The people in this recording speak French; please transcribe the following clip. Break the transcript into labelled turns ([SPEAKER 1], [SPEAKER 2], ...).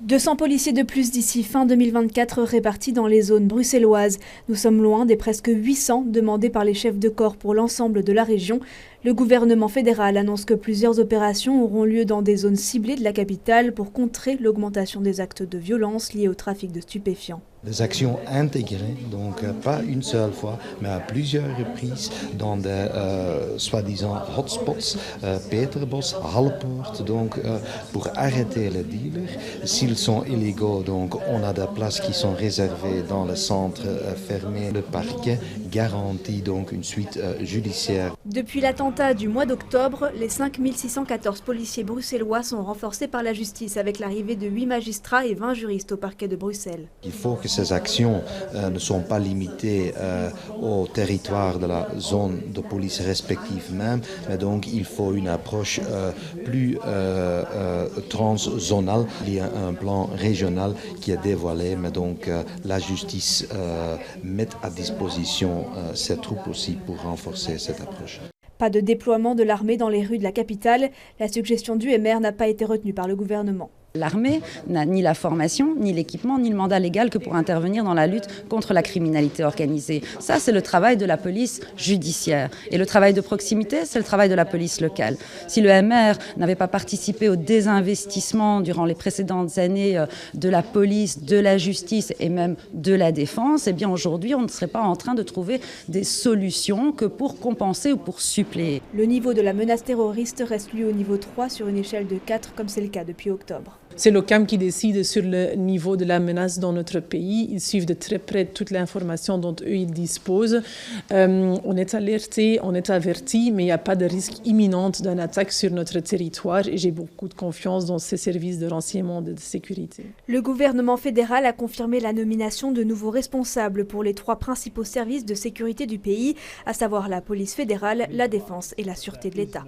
[SPEAKER 1] 200 policiers de plus d'ici fin 2024 répartis dans les zones bruxelloises. Nous sommes loin des presque 800 demandés par les chefs de corps pour l'ensemble de la région. Le gouvernement fédéral annonce que plusieurs opérations auront lieu dans des zones ciblées de la capitale pour contrer l'augmentation des actes de violence liés au trafic de stupéfiants.
[SPEAKER 2] Des actions intégrées, donc pas une seule fois, mais à plusieurs reprises dans des soi-disant hotspots, Peterbos, Halpoort, donc pour arrêter les dealers. S'ils sont illégaux, donc on a des places qui sont réservées dans le centre fermé. Le parquet garantit donc une suite judiciaire.
[SPEAKER 1] Depuis l'attentat du mois d'octobre, les 5614 policiers bruxellois sont renforcés par la justice avec l'arrivée de 8 magistrats et 20 juristes au parquet de Bruxelles.
[SPEAKER 2] Il faut que ces actions ne sont pas limitées au territoire de la zone de police respective même, mais donc il faut une approche plus transzonale. Il y a un plan régional qui est dévoilé, mais donc la justice met à disposition ses troupes aussi pour renforcer cette approche.
[SPEAKER 1] Pas de déploiement de l'armée dans les rues de la capitale. La suggestion du MR n'a pas été retenue par le gouvernement.
[SPEAKER 3] L'armée n'a ni la formation, ni l'équipement, ni le mandat légal que pour intervenir dans la lutte contre la criminalité organisée. Ça, c'est le travail de la police judiciaire. Et le travail de proximité, c'est le travail de la police locale. Si le MR n'avait pas participé au désinvestissement durant les précédentes années de la police, de la justice et même de la défense, eh bien aujourd'hui, on ne serait pas en train de trouver des solutions que pour compenser ou pour suppléer.
[SPEAKER 1] Le niveau de la menace terroriste reste lui au niveau 3 sur une échelle de 4, comme c'est le cas depuis octobre.
[SPEAKER 4] C'est l'OCAM qui décide sur le niveau de la menace dans notre pays. Ils suivent de très près toute l'information dont eux ils disposent. On est alerté, on est averti, mais il n'y a pas de risque imminent d'une attaque sur notre territoire et j'ai beaucoup de confiance dans ces services de renseignement et de sécurité.
[SPEAKER 1] Le gouvernement fédéral a confirmé la nomination de nouveaux responsables pour les 3 principaux services de sécurité du pays, à savoir la police fédérale, la défense et la sûreté de l'État.